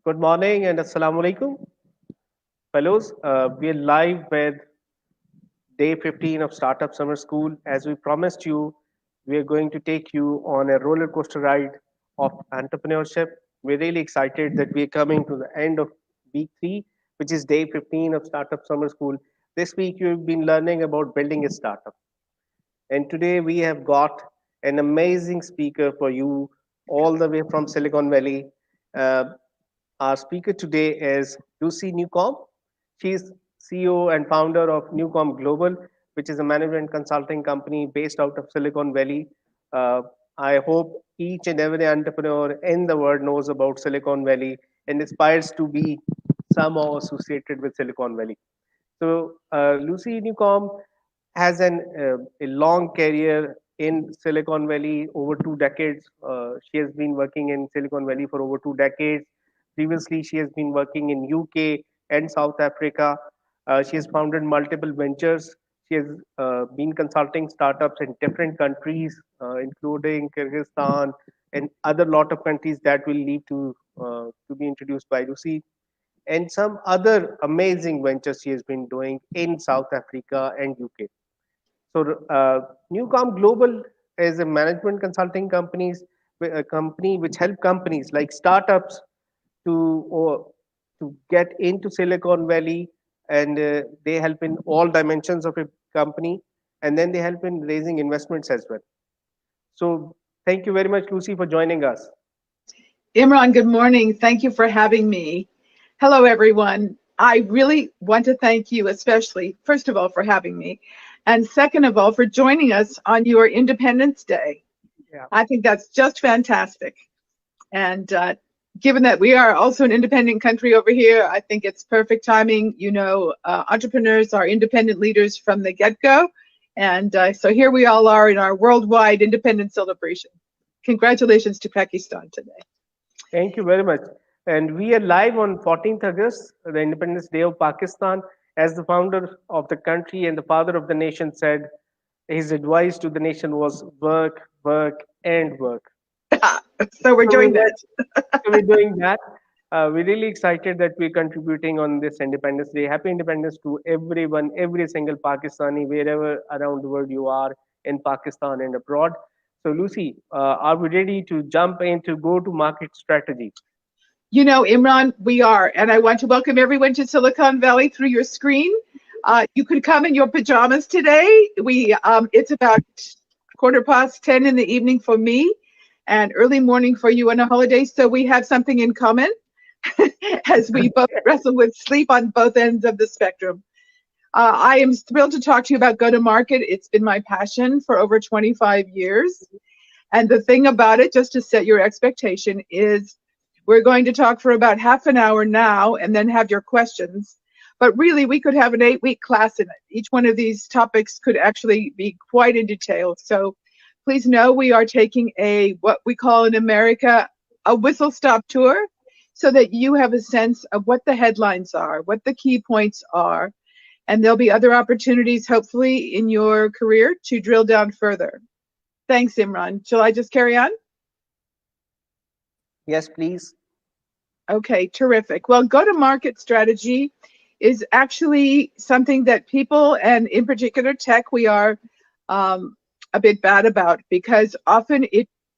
Good morning and Assalamu alaikum. Fellows, we're live with day 15 of Startup Summer School. As we promised you, we are going to take you on a roller coaster ride of entrepreneurship. We're really excited that we're coming to the end of week 3, which is day 15 of Startup Summer School. This week, you've been learning about building a startup. And today, we have got an amazing speaker for you all the way from Silicon Valley. Uh, our speaker today is Lucie Newcomb. She's CEO and founder of NewComm Global, which is a management consulting company based out of Silicon Valley. Uh, I hope each and every entrepreneur in the world knows about Silicon Valley and aspires to be somehow associated with Silicon Valley. So, Lucie Newcomb has a long career in Silicon Valley, over 2 decades. She has been working in Silicon Valley for over 2 decades. Previously, she has been working in UK and South Africa. She has founded multiple ventures. She has been consulting startups in different countries, including Kyrgyzstan and other lot of countries that will lead to be introduced by Lucy, and some other amazing ventures she has been doing in South Africa and UK. So, NewComm Global is a management consulting a company which help companies like startups to get into Silicon Valley, and they help in all dimensions of a company, and then they help in raising investments as well. So, thank you very much, Lucy, for joining us. Imran, good morning. Thank you for having me. Hello, everyone. I really want to thank you, especially, first of all, for having me, and second of all, for joining us on your Independence Day. Yeah. I think that's just fantastic. And given that we are also an independent country over here, I think it's perfect timing. You know, entrepreneurs are independent leaders from the get-go. And so here we all are in our worldwide independence celebration. Congratulations to Pakistan today. Thank you very much. And we are live on 14th August, the Independence Day of Pakistan. As the founder of the country and the father of the nation said, his advice to the nation was work, work, and work. So we're doing that. So we're doing that. We're really excited that we're contributing on this Independence Day. Happy Independence to everyone, every single Pakistani, wherever around the world you are, in Pakistan and abroad. So, Lucy, are we ready to jump into go-to-market strategy? You know, Imran, we are. And I want to welcome everyone to Silicon Valley through your screen. You could come in your pajamas today. It's about 10:15 in the evening for me and early morning for you on a holiday. So we have something in common as we both wrestle with sleep on both ends of the spectrum. I am thrilled to talk to you about go-to-market. It's been my passion for over 25 years. And the thing about it, just to set your expectation, is we're going to talk for about half an hour now and then have your questions. But really, we could have an 8-week class in it. Each one of these topics could actually be quite in detail. So please know we are taking what we call in America, a whistle-stop tour, so that you have a sense of what the headlines are, what the key points are, and there'll be other opportunities, hopefully, in your career to drill down further. Thanks, Imran. Shall I just carry on? Yes, please. Okay, terrific. Well, go-to-market strategy is actually something that people, and in particular tech, we are a bit bad about, because often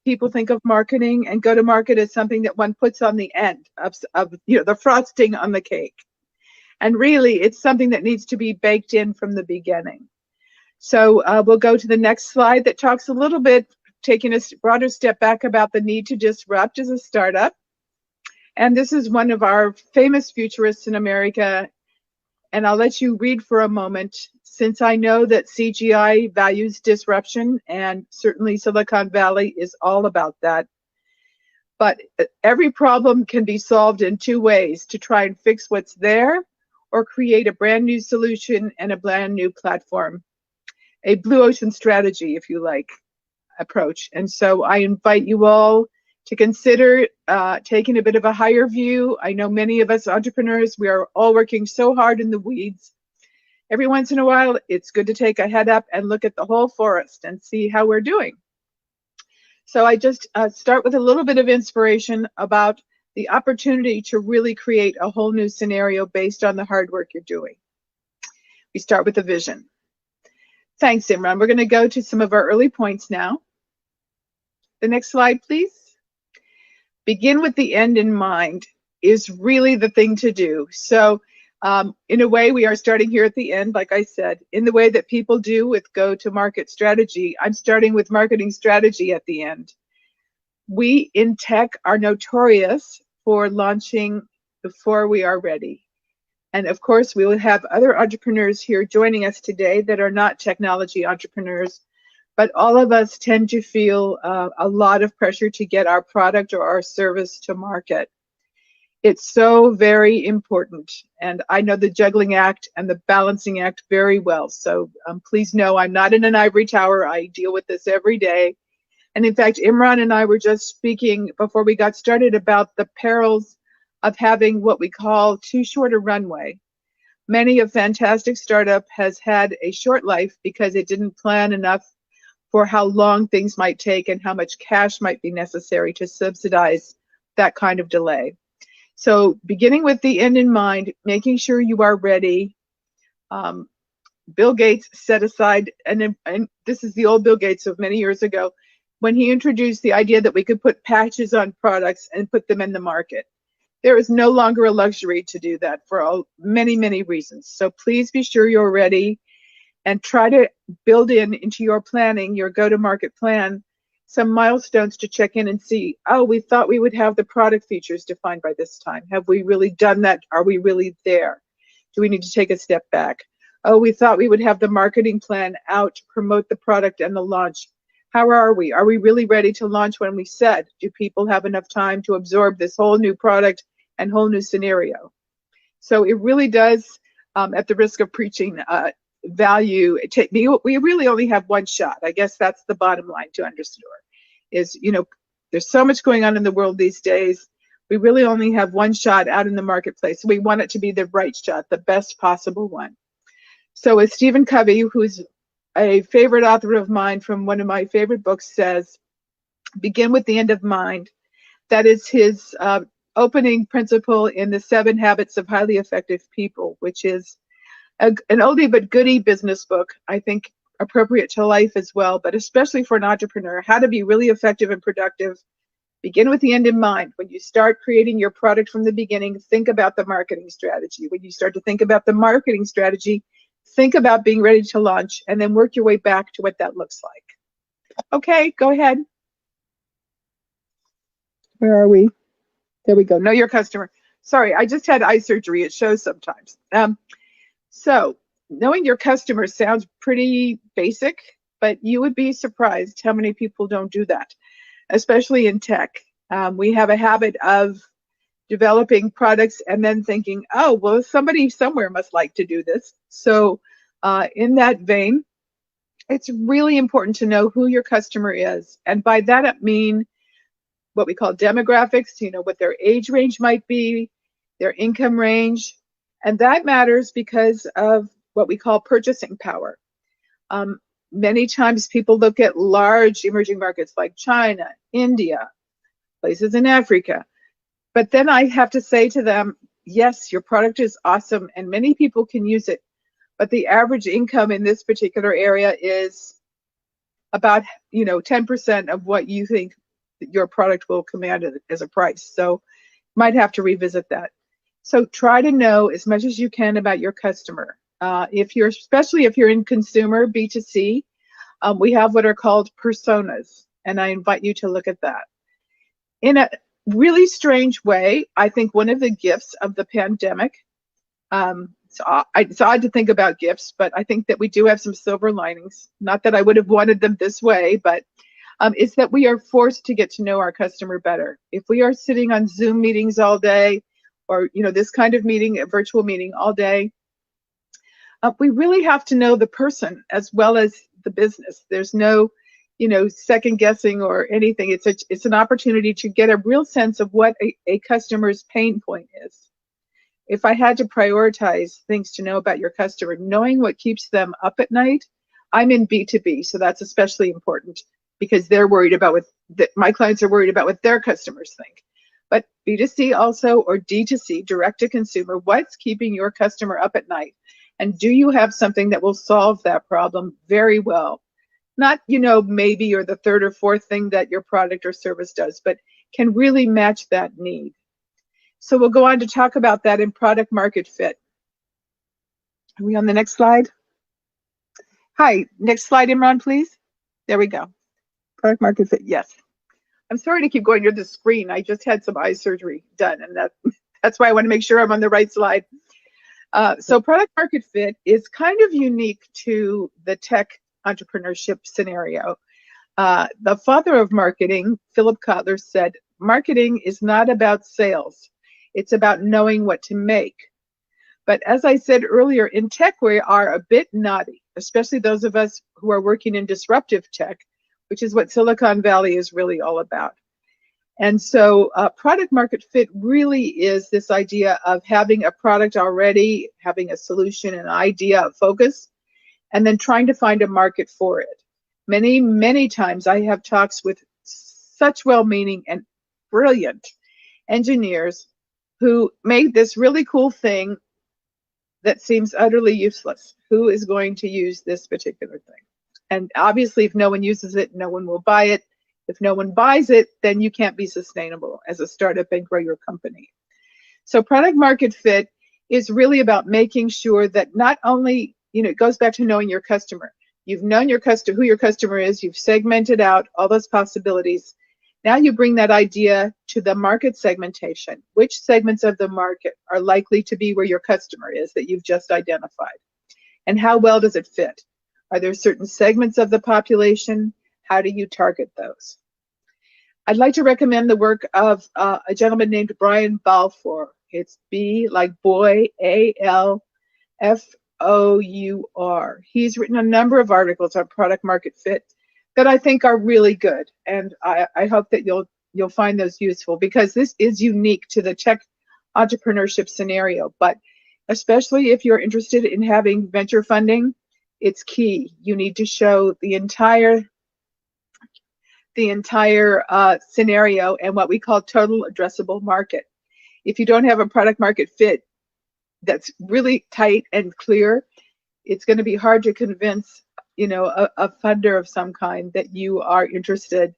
people think of marketing and go-to-market as something that one puts on the end of the frosting on the cake. And really, it's something that needs to be baked in from the beginning. So we'll go to the next slide that talks a little bit, taking a broader step back, about the need to disrupt as a startup. And this is one of our famous futurists in America. And I'll let you read for a moment, since I know that CGI values disruption, and certainly Silicon Valley is all about that. But every problem can be solved in 2 ways: to try and fix what's there, or create a brand new solution and a brand new platform. A blue ocean strategy, if you like, approach. And so I invite you all to consider taking a bit of a higher view. I know many of us entrepreneurs, we are all working so hard in the weeds. Every once in a while, it's good to take a head up and look at the whole forest and see how we're doing. So I just start with a little bit of inspiration about the opportunity to really create a whole new scenario based on the hard work you're doing. We start with a vision. Thanks, Imran. We're going to go to some of our early points now. The next slide, please. Begin with the end in mind is really the thing to do. So in a way, we are starting here at the end, like I said, in the way that people do with go-to-market strategy. I'm starting with marketing strategy at the end. We in tech are notorious for launching before we are ready. And of course, we will have other entrepreneurs here joining us today that are not technology entrepreneurs, but all of us tend to feel a lot of pressure to get our product or our service to market. It's so very important. And I know the juggling act and the balancing act very well. So please know I'm not in an ivory tower. I deal with this every day. And in fact, Imran and I were just speaking before we got started about the perils of having what we call too short a runway. Many a fantastic startup has had a short life because it didn't plan enough for how long things might take and how much cash might be necessary to subsidize that kind of delay. So beginning with the end in mind, making sure you are ready. Bill Gates set aside, and this is the old Bill Gates of many years ago, when he introduced the idea that we could put patches on products and put them in the market. There is no longer a luxury to do that for many, many reasons. So please be sure you're ready and try to build into your planning, your go-to-market plan, some milestones to check in and see, oh, we thought we would have the product features defined by this time. Have we really done that? Are we really there? Do we need to take a step back? Oh, we thought we would have the marketing plan out to promote the product and the launch. How are we? Are we really ready to launch when we said? Do people have enough time to absorb this whole new product and whole new scenario? So it really does, at the risk of preaching value, we really only have one shot. I guess that's the bottom line to underscore is, there's so much going on in the world these days. We really only have one shot out in the marketplace. We want it to be the right shot, the best possible one. So as Stephen Covey, who's a favorite author of mine from one of my favorite books, says, begin with the end of mind. That is his opening principle in the 7 Habits of Highly Effective People, which is an oldie but goodie business book, I think appropriate to life as well, but especially for an entrepreneur, how to be really effective and productive. Begin with the end in mind. When you start creating your product from the beginning, think about the marketing strategy. When you start to think about the marketing strategy, think about being ready to launch, and then work your way back to what that looks like. Okay, go ahead. Where are we? There we go. Know your customer. Sorry, I just had eye surgery. It shows sometimes. So knowing your customer sounds pretty basic, but you would be surprised how many people don't do that, especially in tech. We have a habit of developing products and then thinking, oh, well, somebody somewhere must like to do this. So in that vein, it's really important to know who your customer is. And by that, I mean what we call demographics, what their age range might be, their income range. And that matters because of what we call purchasing power. Many times people look at large emerging markets like China, India, places in Africa. But then I have to say to them, yes, your product is awesome and many people can use it. But the average income in this particular area is about 10% of what you think your product will command as a price. So you might have to revisit that. So try to know as much as you can about your customer. Especially if you're in consumer B2C, we have what are called personas, and I invite you to look at that. In a really strange way, I think one of the gifts of the pandemic, it's odd to think about gifts, but I think that we do have some silver linings. Not that I would have wanted them this way, but is that we are forced to get to know our customer better. If we are sitting on Zoom meetings all day, or this kind of meeting, a virtual meeting all day, we really have to know the person as well as the business. There's no, second guessing or anything. It's an opportunity to get a real sense of what a customer's pain point is. If I had to prioritize things to know about your customer, knowing what keeps them up at night, I'm in B2B, so that's especially important because they're worried about my clients are worried about what their customers think. But B2C also, or D2C, direct to consumer, what's keeping your customer up at night? And do you have something that will solve that problem very well? Not, maybe you're the third or fourth thing that your product or service does, but can really match that need. So we'll go on to talk about that in product market fit. Are we on the next slide? Hi, next slide, Imran, please. There we go. Product market fit, yes. I'm sorry to keep going to the screen. I just had some eye surgery done, and that's why I want to make sure I'm on the right slide. So product market fit is kind of unique to the tech entrepreneurship scenario. The father of marketing, Philip Kotler, said, marketing is not about sales. It's about knowing what to make. But as I said earlier, in tech, we are a bit naughty, especially those of us who are working in disruptive tech, which is what Silicon Valley is really all about. And so product market fit really is this idea of having a product already, having a solution, an idea, a focus, and then trying to find a market for it. Many, many times I have talks with such well-meaning and brilliant engineers who made this really cool thing that seems utterly useless. Who is going to use this particular thing? And obviously, if no one uses it, no one will buy it. If no one buys it, then you can't be sustainable as a startup and grow your company. So product market fit is really about making sure that not only, it goes back to knowing your customer. You've known your customer, who your customer is, you've segmented out all those possibilities. Now you bring that idea to the market segmentation. Which segments of the market are likely to be where your customer is that you've just identified? And how well does it fit? Are there certain segments of the population? How do you target those? I'd like to recommend the work of a gentleman named Brian Balfour. It's B like boy, A-L-F-O-U-R. He's written a number of articles on product market fit that I think are really good, and I hope that you'll find those useful, because this is unique to the tech entrepreneurship scenario. But especially if you're interested in having venture funding, it's key. You need to show the entire scenario and what we call total addressable market. If you don't have a product market fit that's really tight and clear, it's going to be hard to convince a funder of some kind that you are interested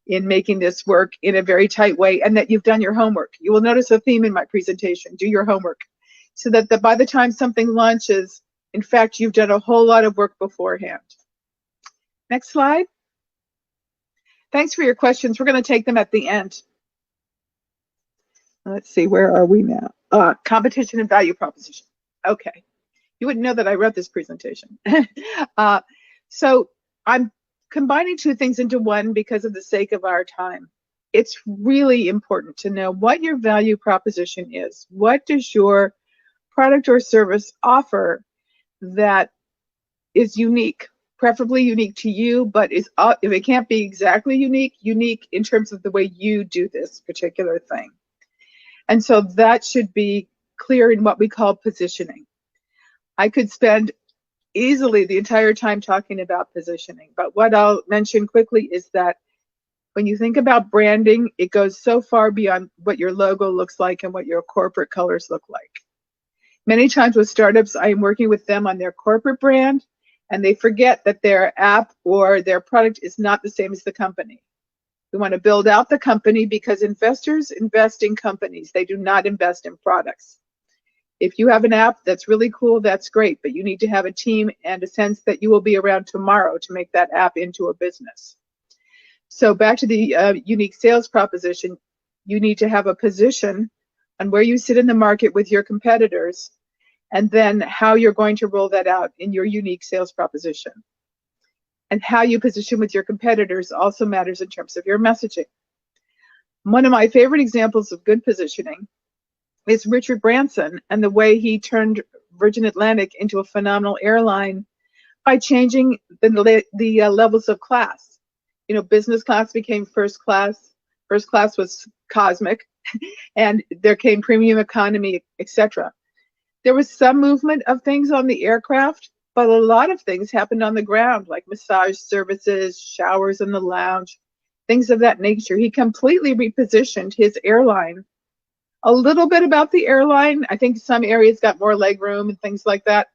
in making this work in a very tight way and that you've done your homework. You will notice a theme in my presentation: do your homework, so that by the time something launches, in fact, you've done a whole lot of work beforehand. Next slide. Thanks for your questions. We're going to take them at the end. Let's see, where are we now? Competition and value proposition. Okay. You wouldn't know that I wrote this presentation. So I'm combining two things into one because of the sake of our time. It's really important to know what your value proposition is. What does your product or service offer that is unique, preferably unique to you, but if it can't be exactly unique in terms of the way you do this particular thing. And so that should be clear in what we call positioning. I could spend easily the entire time talking about positioning, but what I'll mention quickly is that when you think about branding, it goes so far beyond what your logo looks like and what your corporate colors look like. Many times with startups, I am working with them on their corporate brand, and they forget that their app or their product is not the same as the company. We want to build out the company because investors invest in companies. They do not invest in products. If you have an app that's really cool, that's great, but you need to have a team and a sense that you will be around tomorrow to make that app into a business. So back to the unique sales proposition, you need to have a position on where you sit in the market with your competitors, and then how you're going to roll that out in your unique sales proposition. And how you position with your competitors also matters in terms of your messaging. One of my favorite examples of good positioning is Richard Branson and the way he turned Virgin Atlantic into a phenomenal airline by changing the levels of class. Business class became first class. First class was cosmic, and there came premium economy, etc. There was some movement of things on the aircraft, but a lot of things happened on the ground, like massage services, showers in the lounge. things of that nature. He completely repositioned his airline. A little bit about the airline. I think some areas got more leg room and things like that,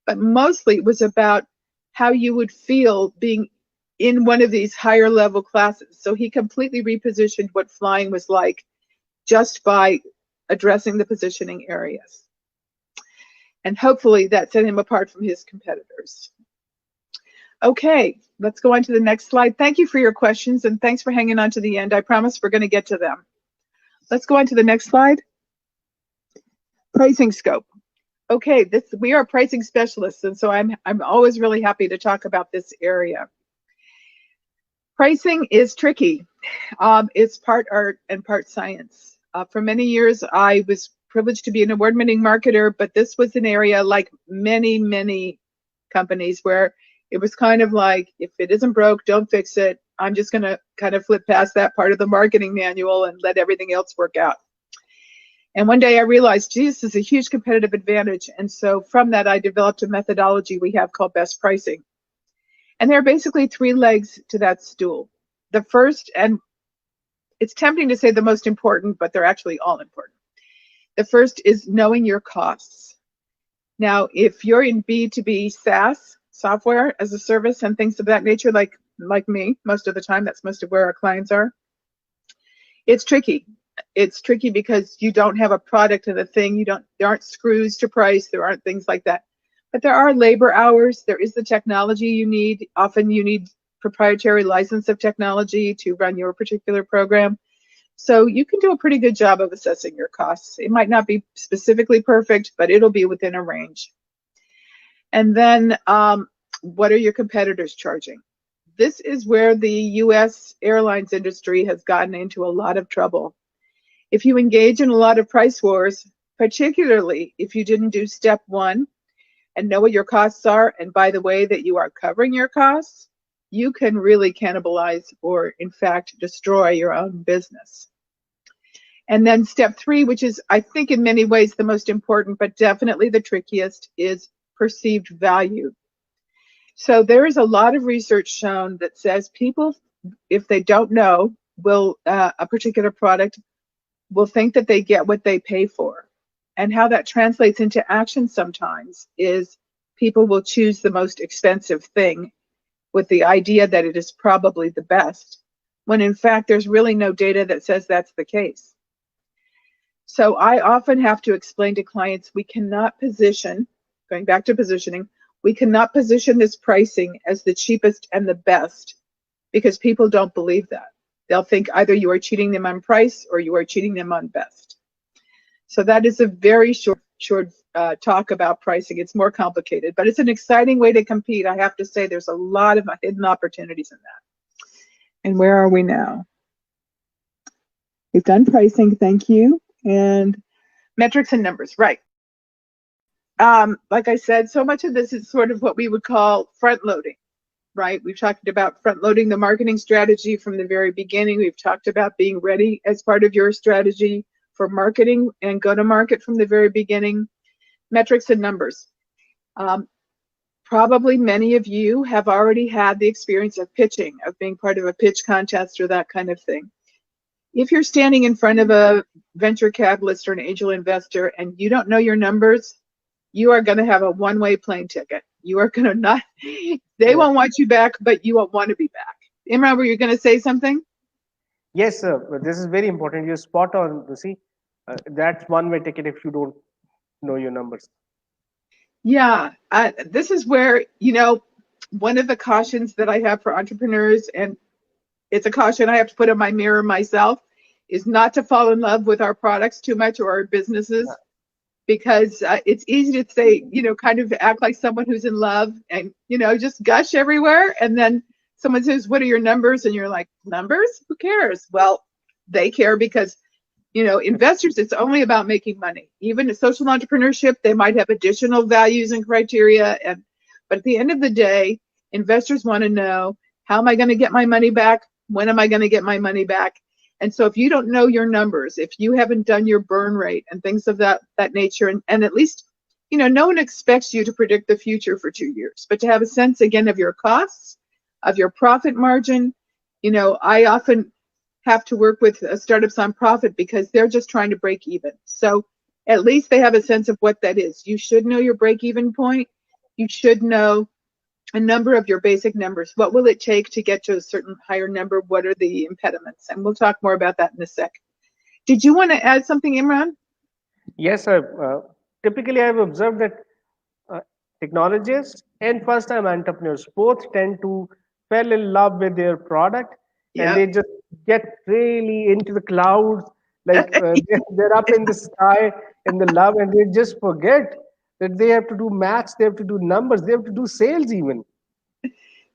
but mostly it was about how you would feel being in one of these higher level classes. So he completely repositioned what flying was like just by addressing the positioning areas. And hopefully that set him apart from his competitors. Okay, let's go on to the next slide. Thank you for your questions and thanks for hanging on to the end. I promise we're going to get to them. Let's go on to the next slide. Pricing scope. Okay, we are pricing specialists, and so I'm always really happy to talk about this area. Pricing is tricky. It's part art and part science. For many years, I was privileged to be an award-winning marketer, but this was an area like many companies where it was kind of like, if it isn't broke, don't fix it. I'm just going to kind of flip past that part of the marketing manual and let everything else work out. And one day I realized, geez, this is a huge competitive advantage. And so from that, I developed a methodology we have called best pricing. And there are basically three legs to that stool. The first, and it's tempting to say the most important, but they're actually all important. The first is knowing your costs. Now, if you're in B2B SaaS, software as a service and things of that nature, like me, most of the time, that's most of where our clients are, it's tricky. It's tricky because you don't have a product and a thing. There aren't screws to price. There aren't things like that. But there are labor hours. There is the technology you need. Often you need proprietary license of technology to run your particular program. So you can do a pretty good job of assessing your costs. It might not be specifically perfect, but it'll be within a range. And then what are your competitors charging? This is where the US airlines industry has gotten into a lot of trouble. If you engage in a lot of price wars, particularly if you didn't do step one and know what your costs are, and by the way that you are covering your costs, you can really cannibalize or in fact destroy your own business. And then step three, which is I think in many ways the most important, but definitely the trickiest, is perceived value. So there is a lot of research shown that says people, if they don't know a particular product, will think that they get what they pay for. And how that translates into action sometimes is people will choose the most expensive thing with the idea that it is probably the best, when in fact there's really no data that says that's the case. So I often have to explain to clients, we cannot position, going back to positioning, we cannot position this pricing as the cheapest and the best because people don't believe that. They'll think either you are cheating them on price or you are cheating them on best. So that is a very short talk about pricing. It's more complicated, but it's an exciting way to compete. I have to say there's a lot of hidden opportunities in that. And where are we now? We've done pricing, thank you. And metrics and numbers, right. Like I said, so much of this is sort of what we would call front loading. Right? We've talked about front loading the marketing strategy from the very beginning. We've talked about being ready as part of your strategy for marketing and go to market from the very beginning. Metrics and numbers. Probably many of you have already had the experience of pitching, of being part of a pitch contest or that kind of thing. If you're standing in front of a venture capitalist or an angel investor and you don't know your numbers, you are going to have a one-way plane ticket. You are going to not, they won't want you back, but you won't want to be back. Imran, were you going to say something? Yes, sir. This is very important. You're spot on, Lucie. That's one-way ticket if you don't know your numbers. Yeah, this is where, one of the cautions that I have for entrepreneurs, and it's a caution I have to put in my mirror myself, is not to fall in love with our products too much or our businesses. Yeah. Because it's easy to say, kind of act like someone who's in love and, just gush everywhere. And then someone says, what are your numbers? And you're like, numbers? Who cares? Well, they care because, investors, it's only about making money. Even in social entrepreneurship, they might have additional values and criteria. But at the end of the day, investors want to know, how am I going to get my money back? When am I going to get my money back? And so if you don't know your numbers, if you haven't done your burn rate and things of that nature, and at least, no one expects you to predict the future for 2 years, but to have a sense, again, of your costs, of your profit margin, You know, I often have to work with startups on profit because they're just trying to break even. So at least they have a sense of what that is. You should know your break even point. You should know a number of your basic numbers. What will it take to get to a certain higher number? What are the impediments? And we'll talk more about that in a sec. Did you want to add something, Imran? Yes, sir. Typically, I've observed that uh, technologists and first-time entrepreneurs both tend to fall in love with their product, and Yeah. they just get really into the clouds, like they're up in the sky in the love, and they just forget that they have to do maths, they have to do numbers, they have to do sales even.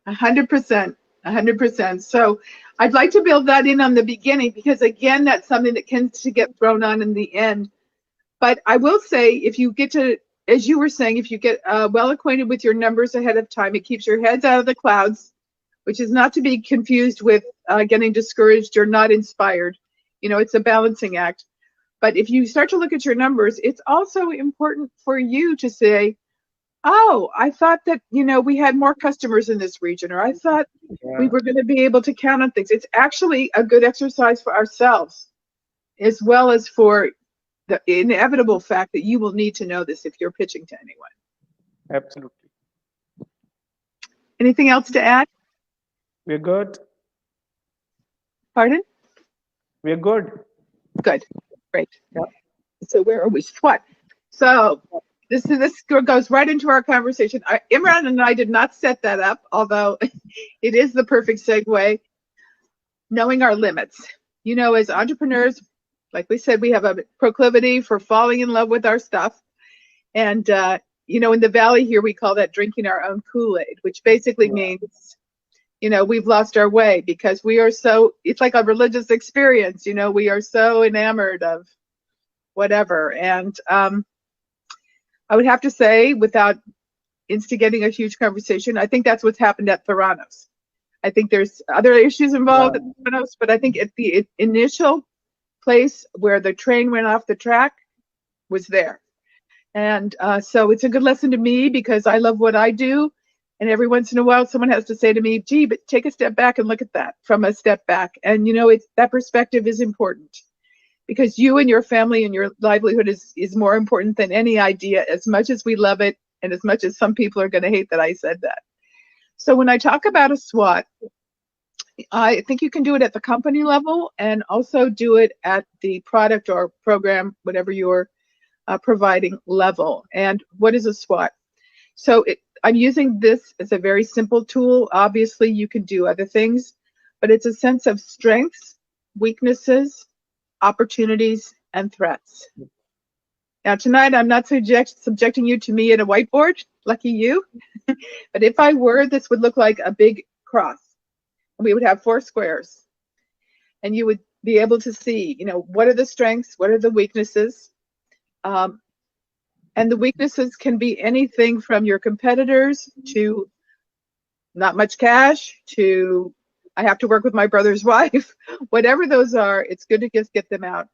100%. 100%. So I'd like to build that in on the beginning because, again, that's something that tends to get thrown on in the end. But I will say, if you get to, as you were saying, if you get well acquainted with your numbers ahead of time, it keeps your heads out of the clouds, which is not to be confused with getting discouraged or not inspired. You know, it's a balancing act. But if you start to look at your numbers, it's also important for you to say, oh, I thought that, you know, we had more customers in this region, or I thought we Yeah, were going to be able to count on things. It's actually a good exercise for ourselves, as well as for the inevitable fact that you will need to know this if you're pitching to anyone. absolutely. Anything else to add? We're good. Pardon? We're good. Good. Great. Yeah. So where are we? SWOT. So this goes right into our conversation. Imran and I did not set that up, although it is the perfect segue. Knowing our limits. You know, as entrepreneurs, like we said, we have a proclivity for falling in love with our stuff. And, you know, in the Valley here, we call that drinking our own Kool-Aid, which basically means, you know, we've lost our way because we are so, it's like a religious experience, you know, we are so enamored of whatever. And I would have to say, without instigating a huge conversation, I think that's what's happened at Theranos. I think there's other issues involved Yeah. at Theranos, but I think at the initial place where the train went off the track was there. And so it's a good lesson to me because I love what I do. And every once in a while, someone has to say to me, gee, but take a step back and look at that from a step back. And, you know, that perspective is important because you and your family and your livelihood is more important than any idea, as much as we love it and as much as some people are going to hate that I said that. So when I talk about a SWOT, I think you can do it at the company level and also do it at the product or program, whatever you're providing level. And what is a SWOT? So I'm using this as a very simple tool. Obviously, you can do other things, but it's a sense of strengths, weaknesses, opportunities, and threats. Now, tonight, I'm not subjecting you to me at a whiteboard, lucky you, but if I were, this would look like a big cross. We would have 4 squares, and you would be able to see, you know, what are the strengths, what are the weaknesses, and the weaknesses can be anything from your competitors to not much cash to I have to work with my brother's wife. Whatever those are, it's good to just get them out.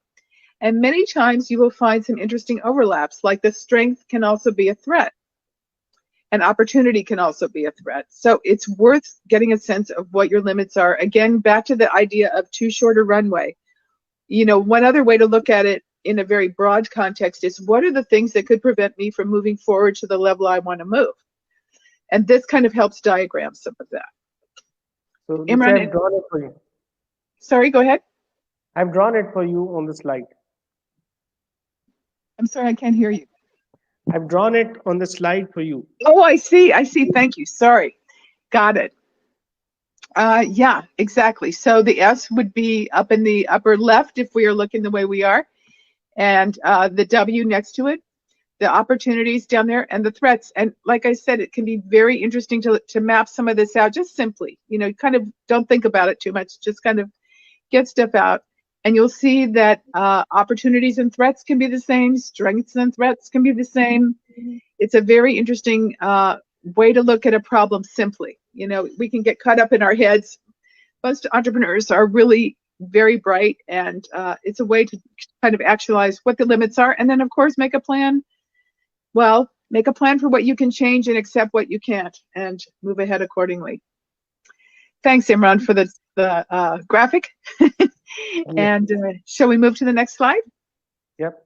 And many times you will find some interesting overlaps, like the strength can also be a threat. And opportunity can also be a threat. So it's worth getting a sense of what your limits are. Again, back to the idea of too short a runway. You know, one other way to look at it in a very broad context is what are the things that could prevent me from moving forward to the level I want to move? And this kind of helps diagram some of that. So, Lucie, Imran, I've drawn it for you. sorry, go ahead. I've drawn it for you on the slide. I'm sorry, I can't hear you. I've drawn it on the slide for you. Oh, I see. Thank you. Sorry. Got it. Yeah, exactly. So the S would be up in the upper left if we are looking the way we are, and the W next to it, the opportunities down there, and the threats. And like I said, it can be very interesting to map some of this out just simply. You know, kind of don't think about it too much. Just kind of get stuff out. And you'll see that opportunities and threats can be the same. Strengths and threats can be the same. It's a very interesting way to look at a problem simply. You know, we can get caught up in our heads. Most entrepreneurs are really very bright, and it's a way to kind of actualize what the limits are. And then, of course, make a plan. Well, make a plan for what you can change and accept what you can't and move ahead accordingly. Thanks, Imran, for the graphic. Yeah. And shall we move to the next slide? Yep.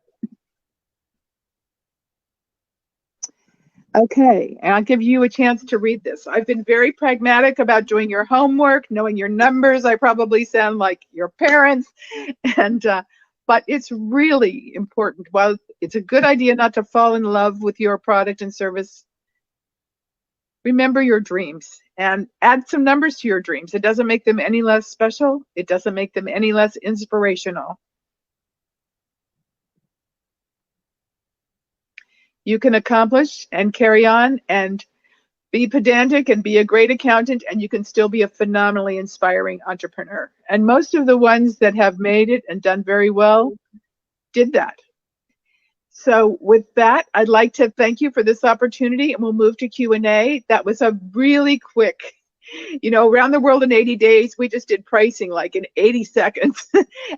Okay, and I'll give you a chance to read this. I've been very pragmatic about doing your homework, knowing your numbers. I probably sound like your parents, and but it's really important. While it's a good idea not to fall in love with your product and service, remember your dreams and add some numbers to your dreams. It doesn't make them any less special. It doesn't make them any less inspirational. You can accomplish and carry on and be pedantic and be a great accountant, and you can still be a phenomenally inspiring entrepreneur. And most of the ones that have made it and done very well did that. So with that, I'd like to thank you for this opportunity, and we'll move to Q&A. That was a really quick, around the world in 80 days. We just did pricing like in 80 seconds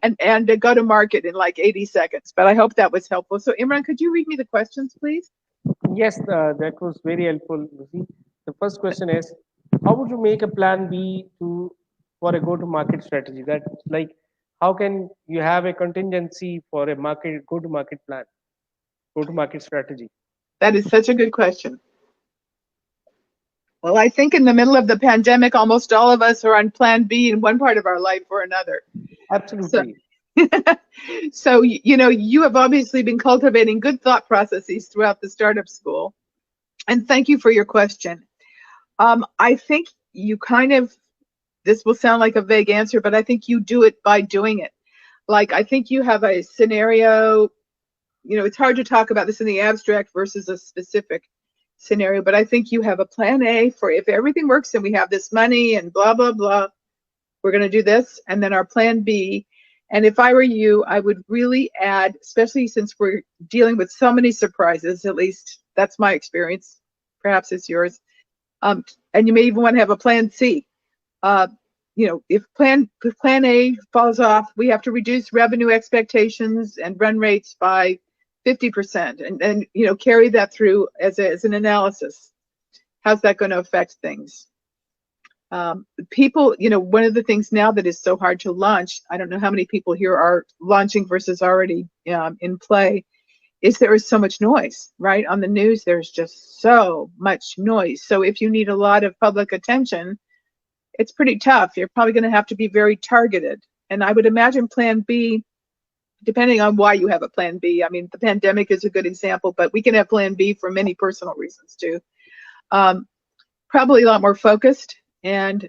and go to market in like 80 seconds. But I hope that was helpful. So Imran, could you read me the questions, please? Yes, that was very helpful, Lucy. The first question is, how would you make a plan B for a go-to-market strategy? That's like, how can you have a contingency for a go-to-market plan, go-to-market strategy? That is such a good question. Well, I think in the middle of the pandemic, almost all of us are on plan B in one part of our life or another. Absolutely. So you have obviously been cultivating good thought processes throughout the startup school. And thank you for your question. I think you this will sound like a vague answer, but I think you do it by doing it. Like, I think you have a scenario, it's hard to talk about this in the abstract versus a specific scenario, but I think you have a plan A for if everything works and we have this money and blah, blah, blah, we're going to do this. And then our plan B. And if I were you, I would really add, especially since we're dealing with so many surprises, at least that's my experience, perhaps it's yours. And you may even want to have a plan C. If plan A falls off, we have to reduce revenue expectations and run rates by 50%, and carry that through as an analysis. How's that going to affect things? People, one of the things now that is so hard to launch, I don't know how many people here are launching versus already in play, is there is so much noise, right? On the news, there's just so much noise. So if you need a lot of public attention, it's pretty tough. You're probably going to have to be very targeted. And I would imagine plan B, depending on why you have a plan B. I mean, the pandemic is a good example, but we can have plan B for many personal reasons too. Probably a lot more focused and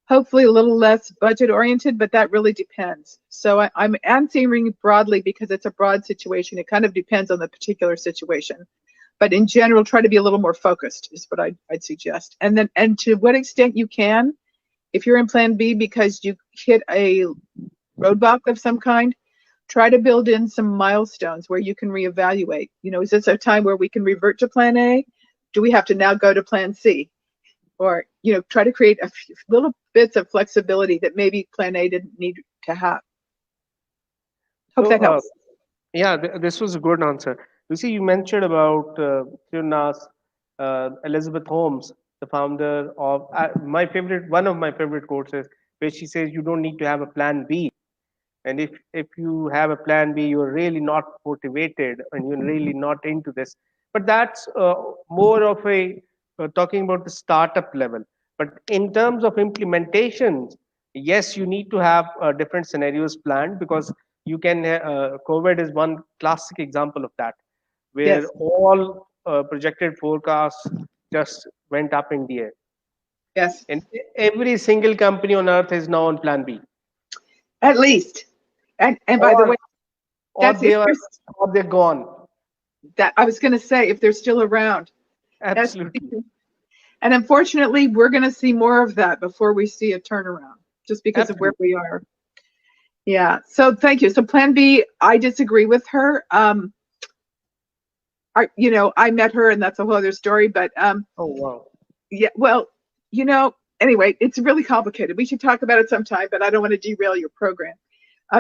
hopefully a little less budget oriented, but that really depends. So I'm answering broadly because it's a broad situation. It kind of depends on the particular situation. But in general, try to be a little more focused is what I'd suggest. And to what extent you can, if you're in plan B because you hit a roadblock of some kind, try to build in some milestones where you can reevaluate. Is this a time where we can revert to plan A? Do we have to now go to plan C? Or, try to create a few little bits of flexibility that maybe plan A didn't need to have. Hope that helps. Yeah, this was a good answer. You see, you mentioned about Elizabeth Holmes, the founder of one of my favorite quotes is where she says, "You don't need to have a plan B, and if you have a plan B, you're really not motivated and you're really not into this." But that's more of a talking about the startup level. But in terms of implementations, yes, you need to have different scenarios planned because you can. COVID is one classic example of that, where Yes. all projected forecasts just went up in the air. Yes. And every single company on earth is now on plan B. At least. And by the way, or that's they are or they're gone. That I was going to say, if they're still around. Absolutely. And unfortunately, we're going to see more of that before we see a turnaround, just because Absolutely. of where we are. Yeah. So thank you. So plan B, I disagree with her. I met her, and that's a whole other story. But oh wow. Yeah. Well, anyway, it's really complicated. We should talk about it sometime, but I don't want to derail your program.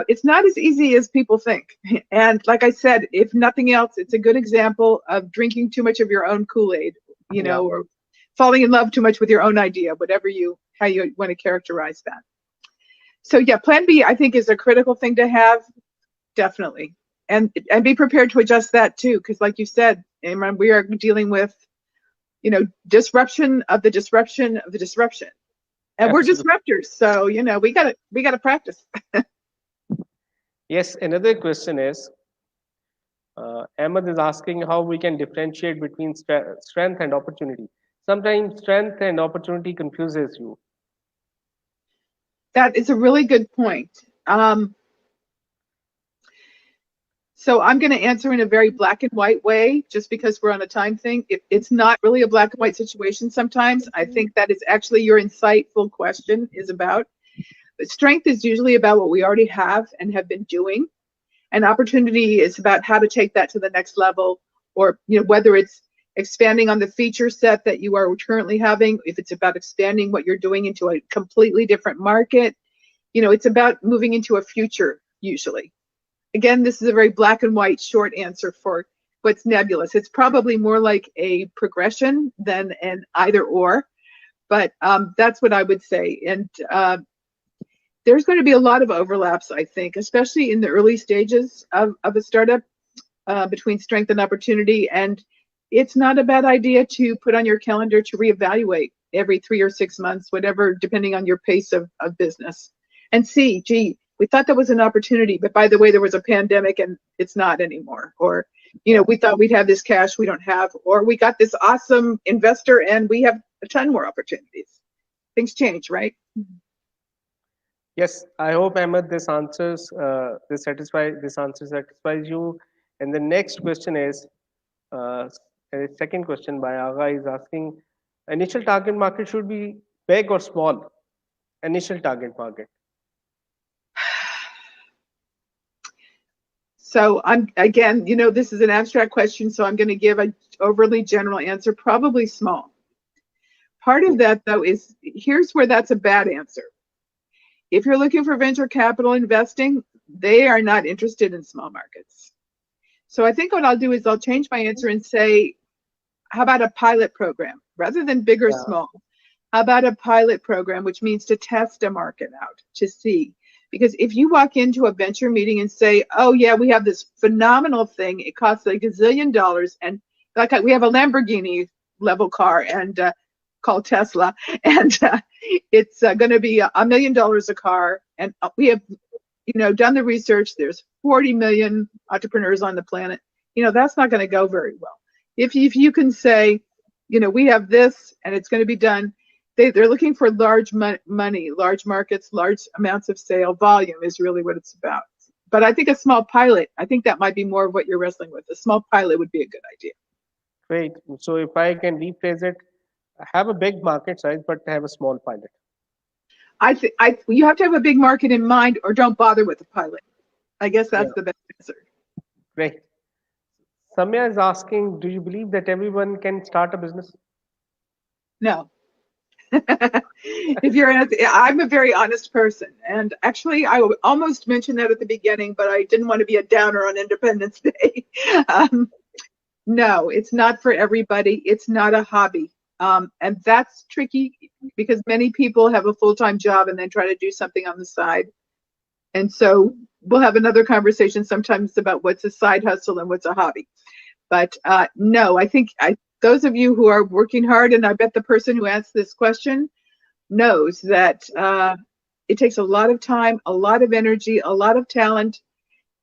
It's not as easy as people think. And like I said, if nothing else, it's a good example of drinking too much of your own Kool-Aid, or falling in love too much with your own idea, how you want to characterize that. So yeah, plan B, I think, is a critical thing to have, definitely. And be prepared to adjust that too, because like you said, Imran, we are dealing with, disruption of the disruption of the disruption. And we're Absolutely. disruptors, so we gotta practice. Yes, another question is, Ahmed is asking how we can differentiate between strength and opportunity. Sometimes strength and opportunity confuses you. That is a really good point. So I'm going to answer in a very black and white way, just because we're on a time thing. It's not really a black and white situation sometimes. I think that is actually your insightful question is about. But strength is usually about what we already have and have been doing. And opportunity is about how to take that to the next level, or whether it's expanding on the feature set that you are currently having, if it's about expanding what you're doing into a completely different market. It's about moving into a future usually. Again, this is a very black and white short answer for what's nebulous. It's probably more like a progression than an either or, but that's what I would say. And there's going to be a lot of overlaps, I think, especially in the early stages of a startup, between strength and opportunity. And it's not a bad idea to put on your calendar to reevaluate every 3 or 6 months, whatever, depending on your pace of business, and see, gee, we thought that was an opportunity, but by the way, there was a pandemic and it's not anymore. Or, we thought we'd have this cash, we don't have, or we got this awesome investor and we have a ton more opportunities. Things change, right? Yes, I hope Ahmed this answer satisfies you. And the next question is, a second question by Aga is asking, initial target market should be big or small? Initial target market. So again, this is an abstract question, so I'm going to give an overly general answer, probably small. Part of that, though, is here's where that's a bad answer. If you're looking for venture capital investing, they are not interested in small markets. So I think what I'll do is I'll change my answer and say, how about a pilot program rather than big or small? How about a pilot program, which means to test a market out, to see? Because if you walk into a venture meeting and say, oh yeah, we have this phenomenal thing, it costs like $1 zillion, and like we have a Lamborghini level car and called Tesla, and it's going to be $1 million a car, and we have done the research, there's 40 million entrepreneurs on the planet, that's not going to go very well. If you can say, we have this and it's going to be done, they're looking for large money, large markets, large amounts of sale. Volume is really what it's about. But I think a small pilot, I think that might be more of what you're wrestling with. A small pilot would be a good idea. Great. So if I can rephrase it, have a big market size, but have a small pilot. You have to have a big market in mind, or don't bother with the pilot. I guess that's the best answer. Great. Samya is asking, do you believe that everyone can start a business? No. I'm a very honest person, and actually I almost mentioned that at the beginning, but I didn't want to be a downer on Independence Day. No, it's not for everybody. It's not a hobby, and that's tricky because many people have a full-time job and then try to do something on the side. And so we'll have another conversation sometimes about what's a side hustle and what's a hobby. But no, I think those of you who are working hard, and I bet the person who asked this question knows that it takes a lot of time, a lot of energy, a lot of talent,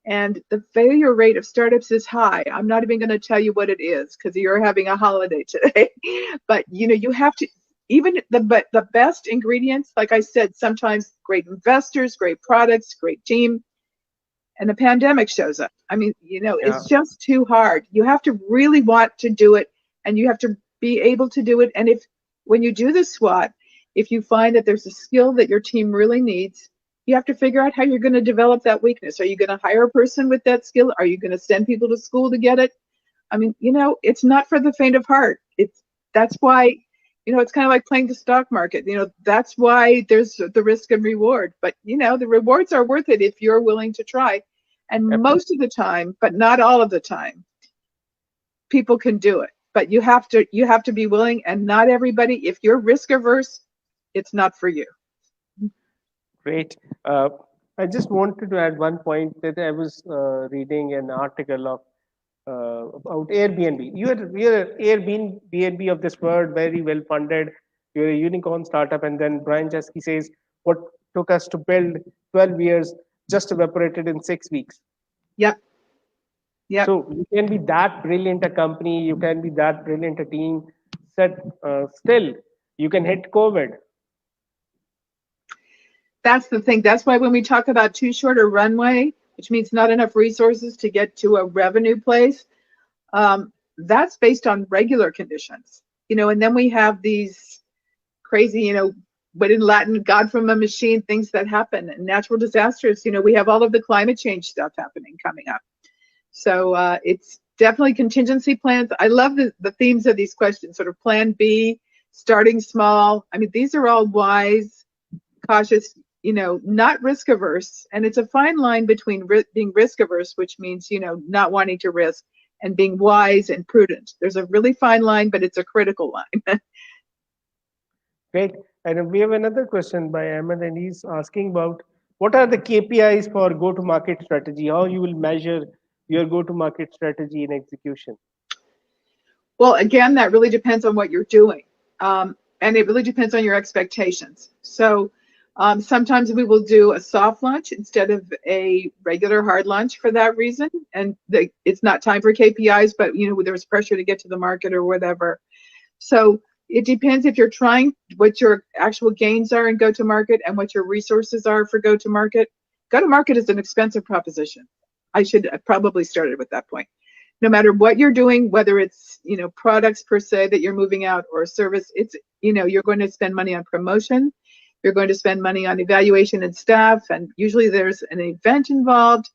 and the failure rate of startups is high. I'm not even going to tell you what it is because you're having a holiday today. But you have to, even the best ingredients, like I said, sometimes great investors, great products, great team, and a pandemic shows up. I mean, it's just too hard. You have to really want to do it, and you have to be able to do it. And when you do the SWOT, if you find that there's a skill that your team really needs, you have to figure out how you're going to develop that weakness. Are you going to hire a person with that skill? Are you going to send people to school to get it? I mean, it's not for the faint of heart. That's why, it's kind of like playing the stock market. That's why there's the risk and reward. But, the rewards are worth it if you're willing to try. And most of the time, but not all of the time, people can do it. But you have to be willing, and not everybody. If you're risk averse, it's not for you. Great. I just wanted to add one point that I was reading an article of about Airbnb. You're Airbnb of this world, very well funded. You're a unicorn startup, and then Brian Chesky says, "What took us to build 12 years just evaporated in 6 weeks." Yep. Yep. So you can be that brilliant a company, you can be that brilliant a team, said still you can hit COVID. That's the thing. That's why when we talk about too short a runway, which means not enough resources to get to a revenue place, that's based on regular conditions, and then we have these crazy, what in Latin, God from a machine, things that happen, and natural disasters. We have all of the climate change stuff happening coming up. So it's definitely contingency plans. I love the themes of these questions, sort of plan B, starting small. I mean, these are all wise, cautious, not risk averse. And it's a fine line between being risk averse, which means, not wanting to risk, and being wise and prudent. There's a really fine line, but it's a critical line. Great. And we have another question by Ahmed, and he's asking about what are the KPIs for go-to-market strategy? How you will measure your go-to-market strategy in execution? Well, again, that really depends on what you're doing. And it really depends on your expectations. So sometimes we will do a soft launch instead of a regular hard launch for that reason. And it's not time for KPIs, but there's pressure to get to the market or whatever. So it depends if you're trying what your actual gains are in go-to-market and what your resources are for go-to-market. Go-to-market is an expensive proposition. I should have probably started with that point. No matter what you're doing, whether it's products per se that you're moving out or a service, it's you're going to spend money on promotion, you're going to spend money on evaluation and staff, and usually there's an event involved.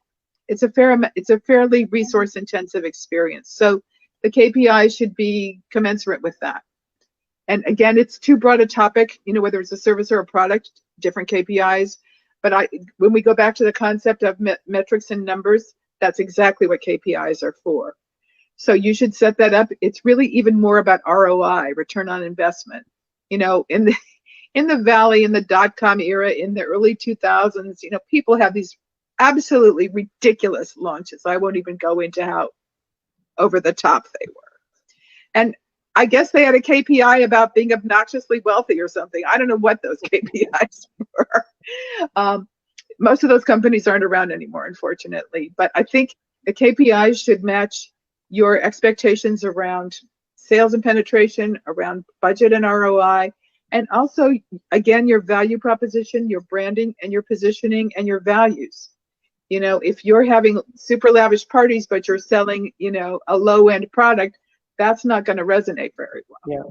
It's a fairly resource intensive experience. So the KPI should be commensurate with that. And again, it's too broad a topic, whether it's a service or a product, different KPIs. But when we go back to the concept of metrics and numbers, that's exactly what KPIs are for. So you should set that up. It's really even more about ROI, return on investment. In the valley, in the .com era, in the early 2000s, people have these absolutely ridiculous launches. I won't even go into how over the top they were. And I guess they had a KPI about being obnoxiously wealthy or something. I don't know what those KPIs were. Most of those companies aren't around anymore, unfortunately. But I think the KPIs should match your expectations around sales and penetration, around budget and ROI, and also, again, your value proposition, your branding, and your positioning, and your values. If you're having super lavish parties, but you're selling, a low-end product, that's not going to resonate very well. Yeah.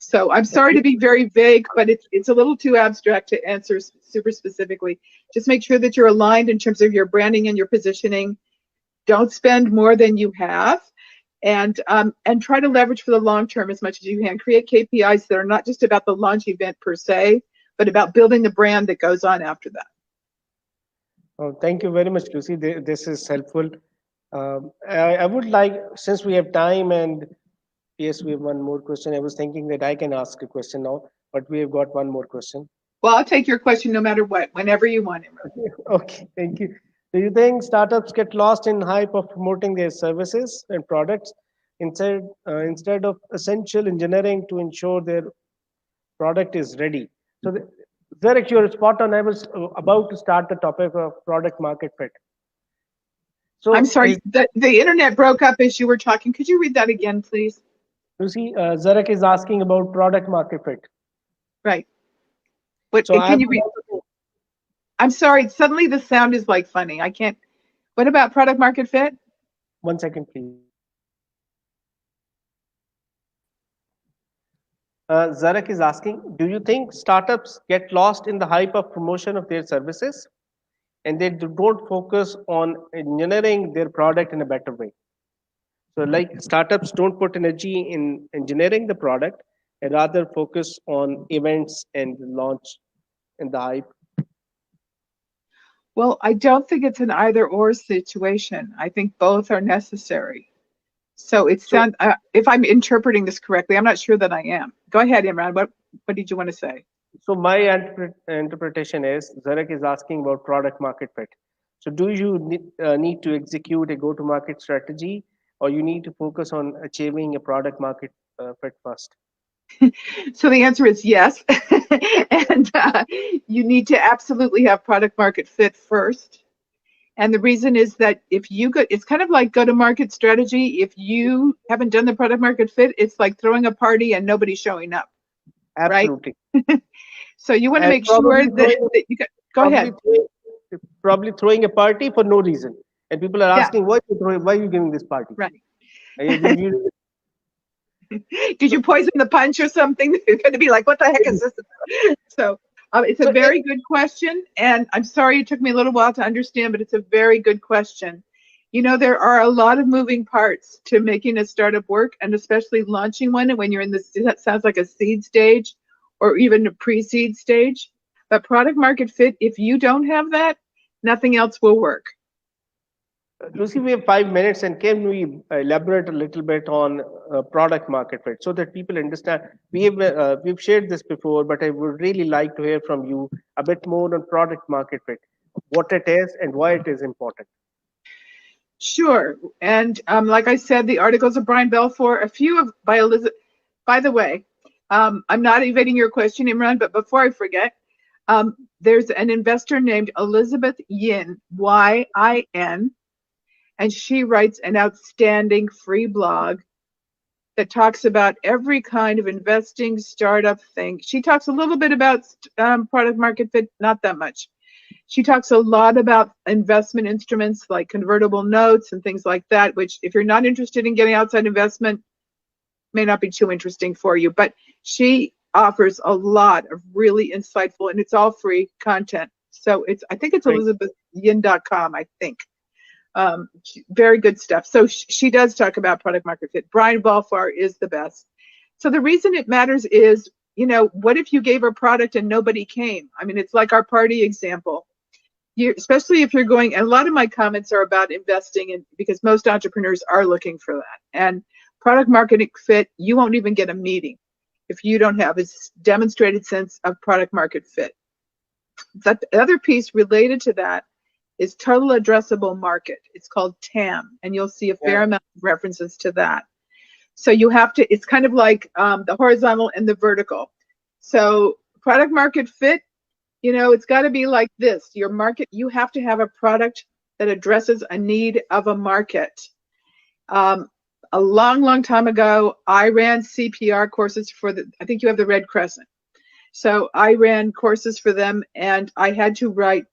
So I'm sorry to be very vague, but it's a little too abstract to answer super specifically. Just make sure that you're aligned in terms of your branding and your positioning. Don't spend more than you have, and try to leverage for the long term as much as you can. Create KPIs that are not just about the launch event per se, but about building the brand that goes on after that. Oh, thank you very much, Lucy. This is helpful. I would like, since we have time, and yes, we have one more question. I was thinking that I can ask a question now, but we have got one more question. Well, I'll take your question no matter what, whenever you want it. Okay, thank you. Do you think startups get lost in hype of promoting their services and products instead of essential engineering to ensure their product is ready? So, Zarek, you're spot on. I was about to start the topic of product market fit. So I'm sorry, the internet broke up as you were talking. Could you read that again, please? Lucy, Zarek is asking about product market fit. Right. What, so can you read? I'm sorry, suddenly the sound is like funny. I can't. What about product market fit? 1 second, please. Zarek is asking, do you think startups get lost in the hype of promotion of their services and they don't focus on engineering their product in a better way? So like startups don't put energy in engineering the product and rather focus on events and launch and the hype. Well, I don't think it's an either or situation. I think both are necessary. So it sounds, if I'm interpreting this correctly, I'm not sure that I am. Go ahead, Imran. What did you want to say? So my interpretation is Zarek is asking about product market fit. So do you need to execute a go-to-market strategy, or you need to focus on achieving a product market fit first? So the answer is yes. And you need to absolutely have product market fit first. And the reason is that if you go, it's kind of like go to market strategy. If you haven't done the product market fit, it's like throwing a party and nobody showing up, right? Absolutely. So you want to And make sure that you go probably ahead. throwing, probably throwing a party for no reason, and people are Yeah, asking why are you giving this party? right. You, Did you poison the punch or something? You're going to be like, what the heck is this? So it's a so very good question. And I'm sorry it took me a little while to understand, but it's a very good question. You know, there are a lot of moving parts to making a startup work, and especially launching one. And when you're in this, that sounds like a seed stage or even a pre-seed stage. But product market fit, if you don't have that, nothing else will work. Lucy, we have 5 minutes, and can we elaborate a little bit on product market fit so that people understand? We've shared this before, but I would really like to hear from you a bit more on product market fit, what it is and why it is important. Sure. And like I said, the articles of Brian Belfour, a few of by Elizabeth. By the way, I'm not evading your question, Imran, but before I forget, there's an investor named Elizabeth Yin, Y-I-N, and she writes an outstanding free blog that talks about every kind of investing startup thing. She talks a little bit about product market fit, not that much. She talks a lot about investment instruments like convertible notes and things like that, which if you're not interested in getting outside investment, may not be too interesting for you. But she offers a lot of really insightful, and it's all free content. So I think it's Great. elizabethyin.com, I think. Very good stuff. So she does talk about product market fit. Brian Belfour is the best. So the reason it matters is, you know, what if you gave a product and nobody came? I mean, it's like our party example. Especially if you're going, and a lot of my comments are about investing in, because most entrepreneurs are looking for that. And product market fit, you won't even get a meeting if you don't have a demonstrated sense of product market fit. The other piece related to that is total addressable market. It's called TAM, and you'll see a fair amount of references to that. So you have to, it's kind of like the horizontal and the vertical. So product market fit, you know, it's got to be like this. Your market, you have to have a product that addresses a need of a market. A long, long time ago, I ran CPR courses for I think you have the Red Crescent. So I ran courses for them, and I had to write,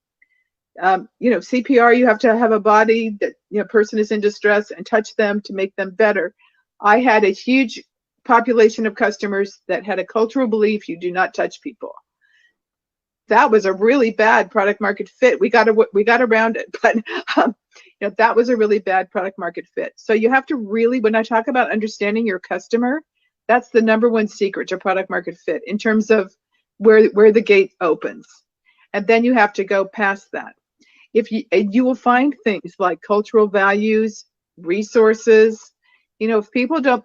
you know, CPR, you have to have a body that, you know, person is in distress and touch them to make them better. I had a huge population of customers that had a cultural belief you do not touch people. That was a really bad product market fit. We got around it, but you know, that was a really bad product market fit. So you have to really, when I talk about understanding your customer, that's the number one secret to product market fit in terms of where the gate opens. And then you have to go past that. If you will find things like cultural values, resources. You know, if people don't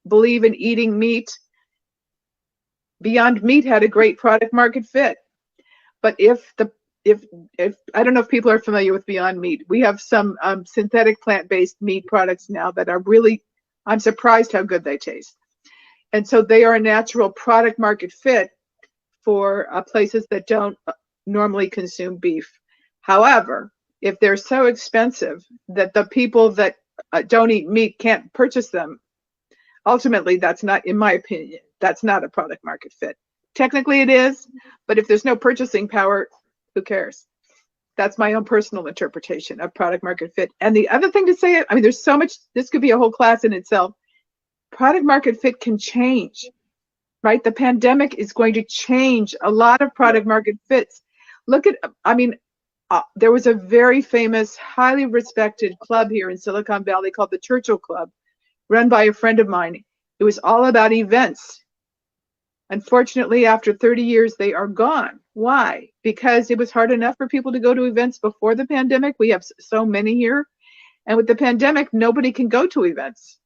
believe in eating meat, Beyond Meat had a great product market fit. But if I don't know if people are familiar with Beyond Meat, we have some synthetic plant-based meat products now that are really, I'm surprised how good they taste. And so they are a natural product market fit for places that don't normally consume beef. However, if they're so expensive that the people that don't eat meat can't purchase them, ultimately that's not, in my opinion, that's not a product market fit. Technically it is, but if there's no purchasing power, who cares? That's my own personal interpretation of product market fit. And the other thing to say, I mean, there's so much, this could be a whole class in itself. Product market fit can change, right? The pandemic is going to change a lot of product market fits. Look at, I mean, there was a very famous, highly respected club here in Silicon Valley called the Churchill Club, run by a friend of mine. It was all about events. Unfortunately, after 30 years, they are gone. Why? Because it was hard enough for people to go to events before the pandemic. We have so many here. And with the pandemic, nobody can go to events.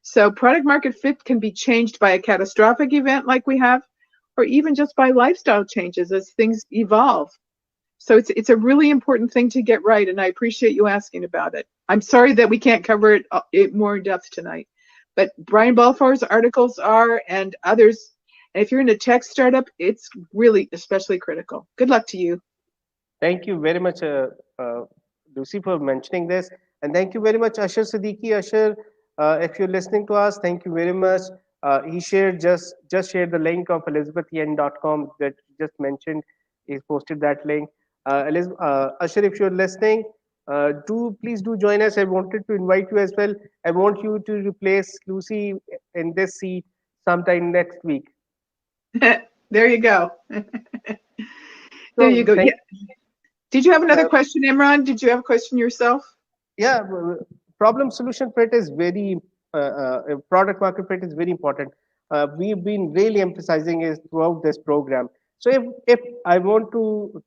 So product market fit can be changed by a catastrophic event like we have, or even just by lifestyle changes as things evolve. So it's a really important thing to get right, and I appreciate you asking about it. I'm sorry that we can't cover it more in depth tonight, but Brian Balfour's articles are, and others. And if you're in a tech startup, it's really especially critical. Good luck to you. Thank you very much, uh, Lucy, for mentioning this. And thank you very much, Asher Siddiqui. Asher, if you're listening to us, thank you very much. He shared just shared the link of elizabethyen.com that you just mentioned. He's posted that link. Asher, if you're listening, do please do join us. I wanted to invite you as well. I want you to replace Lucy in this seat sometime next week. There you go. There you So go. thank. Yeah. Did you have another Uh, question, Imran? Did you have a question yourself? yeah, problem solution fit is very product market fit is very important. We've been really emphasizing is throughout this program. So if I want to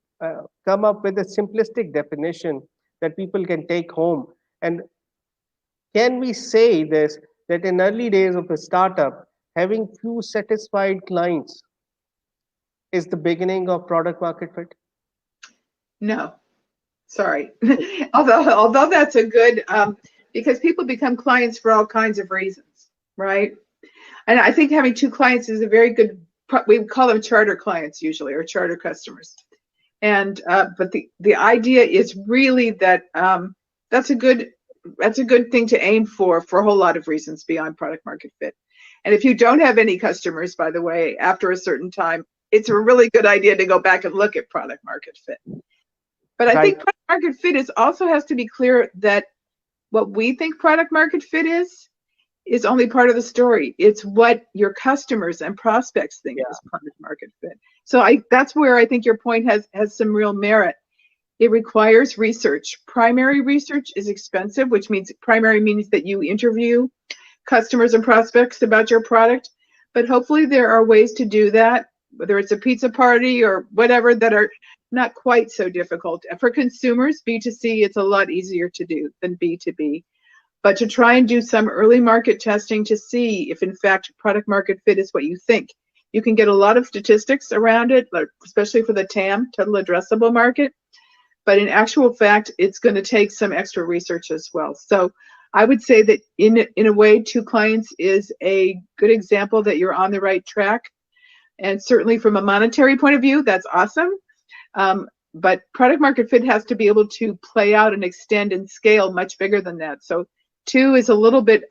come up with a simplistic definition that people can take home, and can we say this, that in early days of a startup, having few satisfied clients is the beginning of product market fit? No, sorry. Although that's a good because people become clients for all kinds of reasons, right? And I think having two clients is a very good. We call them charter clients usually, or charter customers. And but the idea is really that that's a good thing to aim for a whole lot of reasons beyond product market fit. And if you don't have any customers, by the way, after a certain time, it's a really good idea to go back and look at product market fit. But I think Right. product market fit is also has to be clear that what we think product market fit is only part of the story. It's what your customers and prospects think Yeah. is product market fit. So that's where I think your point has some real merit. It requires research. Primary research is expensive, which means primary means that you interview customers and prospects about your product. But hopefully there are ways to do that, whether it's a pizza party or whatever, that are not quite so difficult. For consumers, B2C, it's a lot easier to do than B2B. But to try and do some early market testing to see if in fact product market fit is what you think. You can get a lot of statistics around it, especially for the TAM, total addressable market. But in actual fact, it's going to take some extra research as well. So I would say that in a way, two clients is a good example that you're on the right track. And certainly from a monetary point of view, that's awesome. But product market fit has to be able to play out and extend and scale much bigger than that. So two is a little bit,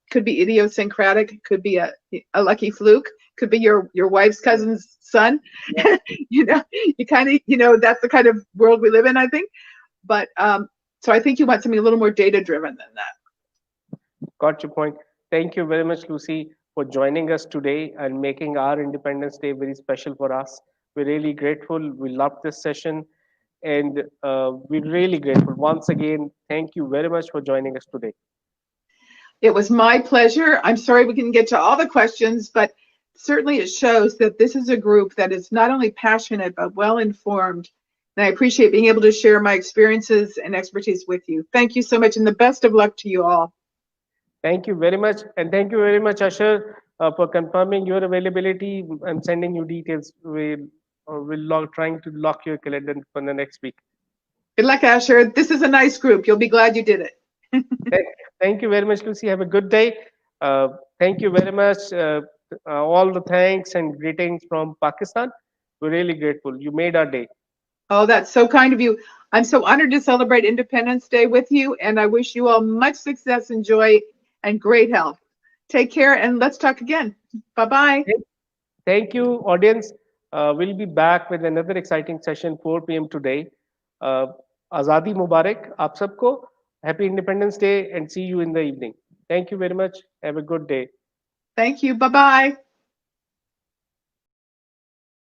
could be idiosyncratic, could be a lucky fluke, could be your wife's cousin's son. You know, you kind of, that's the kind of world we live in, I think. But so I think you want something a little more data driven than that. Got your point. Thank you very much, Lucy, for joining us today and making our Independence Day very special for us. We're really grateful. We loved this session, and we're really grateful. Once again, thank you very much for joining us today. It was my pleasure. I'm sorry we couldn't get to all the questions, but certainly it shows that this is a group that is not only passionate, but well informed. And I appreciate being able to share my experiences and expertise with you. Thank you so much, and the best of luck to you all. Thank you very much. And thank you very much, Asher, for confirming your availability. I'm sending you details. We'll trying to lock your calendar for the next week. Good luck, Asher. This is a nice group. You'll be glad you did it. Thank, thank you very much, Lucy. Have a good day. Thank you very much. All the thanks and greetings from Pakistan. We're really grateful. You made our day. Oh, that's so kind of you. I'm so honored to celebrate Independence Day with you, and I wish you all much success and joy and great health. Take care, and let's talk again. Bye-bye. Thank you, audience. We'll be back with another exciting session 4 p.m. today. Azadi Mubarak, aap sabko. Happy Independence Day and see you in the evening. Thank you very much. Have a good day. Thank you. Bye-bye.